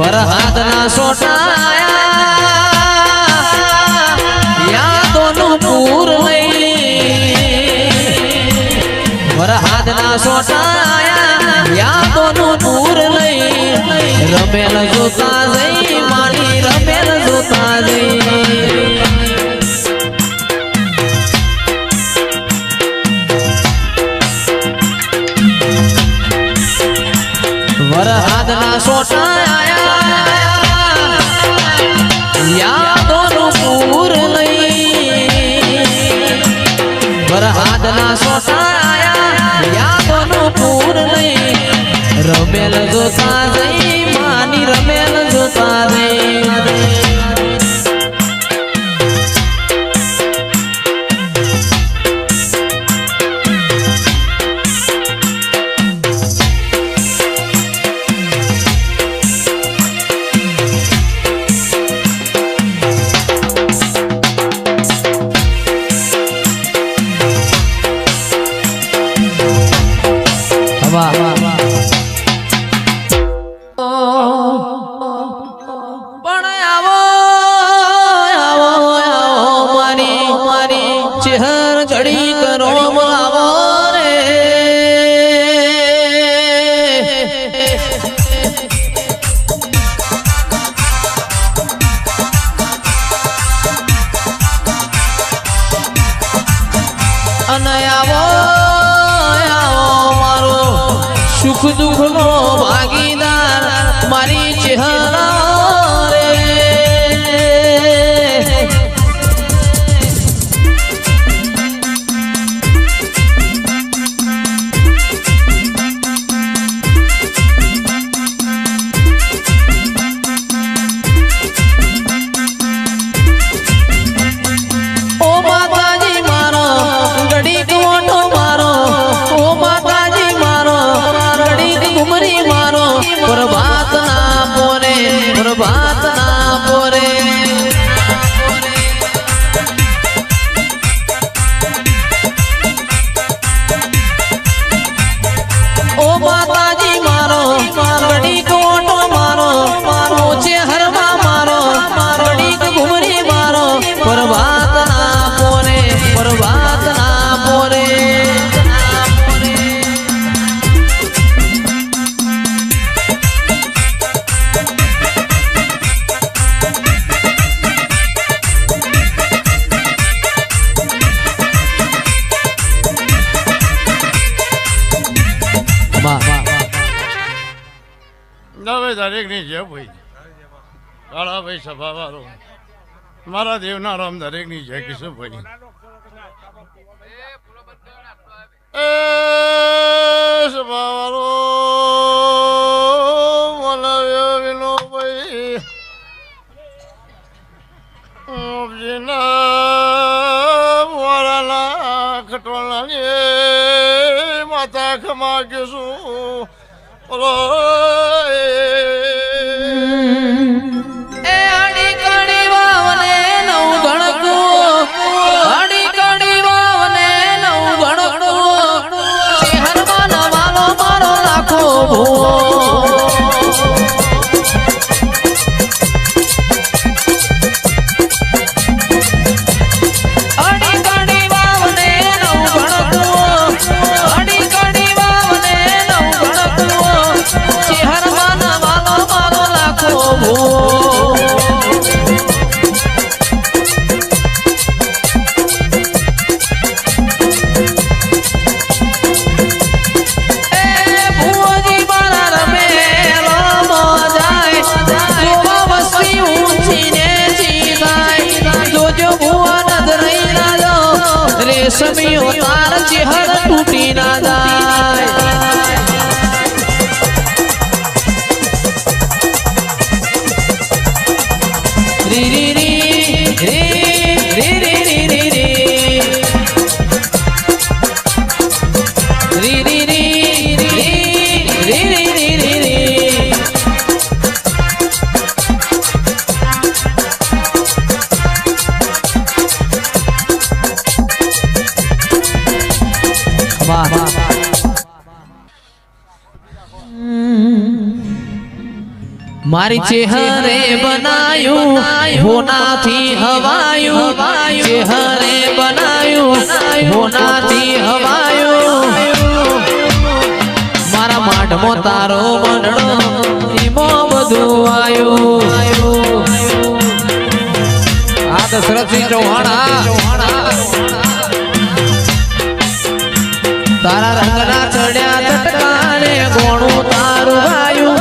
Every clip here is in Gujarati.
વરહાદના સોટાયા યાદોનું પૂર લઈ વરહાદના સોટાયા યાદોનું પૂર લઈ રમેલ જોતા જઈ મારી રમેલ જોતા જઈ વરહાદના સોટાયા યાદોનું પૂર લઈ વરહાદના સોટાયા યાદોનું પૂર લઈ રમેલ જોતા જઈ માની રમેલ જોતા જઈ ચહેર જડી કરો આવો રે અને આવો મારો સુખ દુઃખ નો ભાગીદાર મારી ચહેરા પ્રભાત ના પોરે પ્રભાત ના પોરે ઓ માતાજી મારો ઘડી કોટો મારો મારો ચહેરમાં મારો ઘડી ઘુમરી મારો પ્રભાત ના પોરે પ્રભાત ના પોરે દરેક ની જય ભાઈ કાળા ભાઈ સભા વાળો મારા દેવના રામ દરેક ની જય કિશોર ભાઈ એ સભા વાળો મનાવ્યો વિનો ભાઈ વાળાના ખટવાના માતા ખમા કે શું રેશમી તાર ચહેર તૂટી ના જાય રી રી રી રી રી રી રી રી રી રી રી રી રી મારી ચેહરે બનાયું હોનાથી હવાયું ચેહરે બનાયું હોનાથી હવાયું મારા માઢમો તારો મંડળો ઈમો બધું આયું આ દશરથસિંહ ચૌહાણ તારા રંગના ચડ્યા ચટકાને ગોણું તારું આયું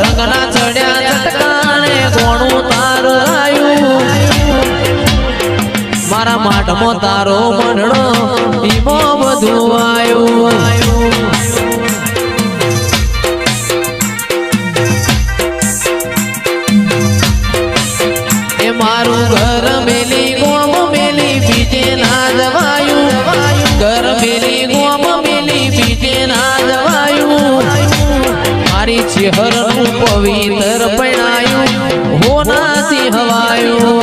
રંગના ચડ્યા ચટકાને ગોણું તારું આયું મારા માઢમો તારો મંડળો ઈમો બધું આયું એ મારું ઘર મેલી ગોમ મેલી બીજે ના જવાયું ઘર મેલી ગોમ મેલી બીજે ના જવાયું મારી ચેહરનું પવિત્ર પણાયું હોનાથી હવાયું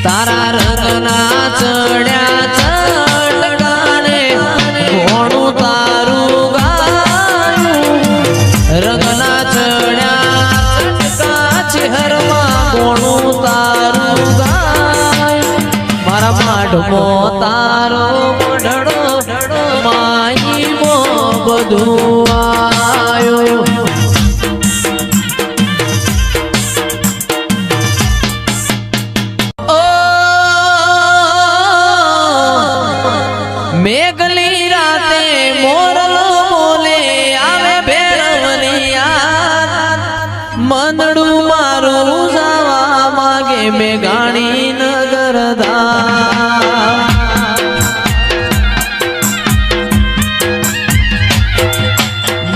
તારા રંગના ચડ્યા ચટકાને ગોણું તારું ગાયું રંગના ચડ્યા ચટકા ચેહરમાં ગોણું તારું ગાયું મારા માઢમો તારો મંડળો માઈમો બધું આયું મેઘલી રાતે મોરલો બોલે આવે ભેરવની યાદ મંદડું મારું જાવા માગે મેઘાણી નગર ધામ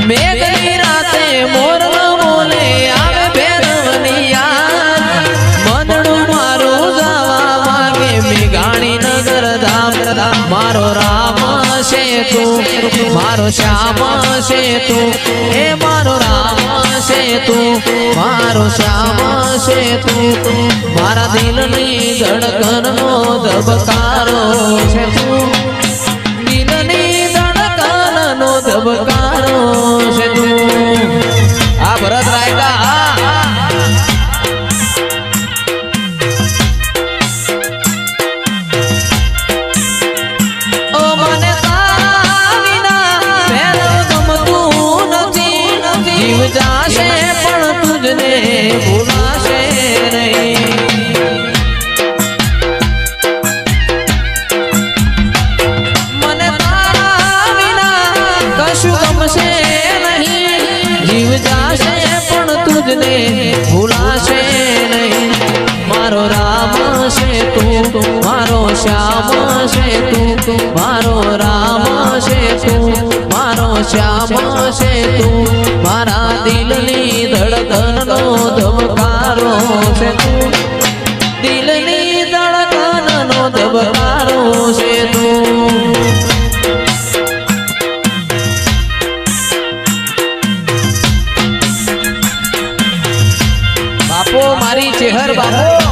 મેઘલી રાતે મોરલો બોલે આવે ભેરવની યાદ મંદડું મારું જાવા માગે મેઘાણી નગર ધામ મારો રામ છે તું મારો શ્યામ છે તું એ મારો રામ છે તું મારો શ્યામ છે તું મારા દિલની ધડકનનો ધબકારો છે તું દિલની ધડકનનો ધબકારો છે તું આ ભરત રાયકા જીવ જાશે પણ તુજને ભૂલાશે નહીં મને તારા વિના કશું ગમશે નહીં જીવ જાશે પણ તુજને ભૂલાશે નહીં મારો રામ છે તું મારો શ્યામ છે તું મારો રામ છે તું મારો શ્યામ છે તું મારા દિલની ધડકનનો ધબકારો છે તું દિલની ધડકનનો ધબકારો છે તું બાપો મારી ચેહર બાપો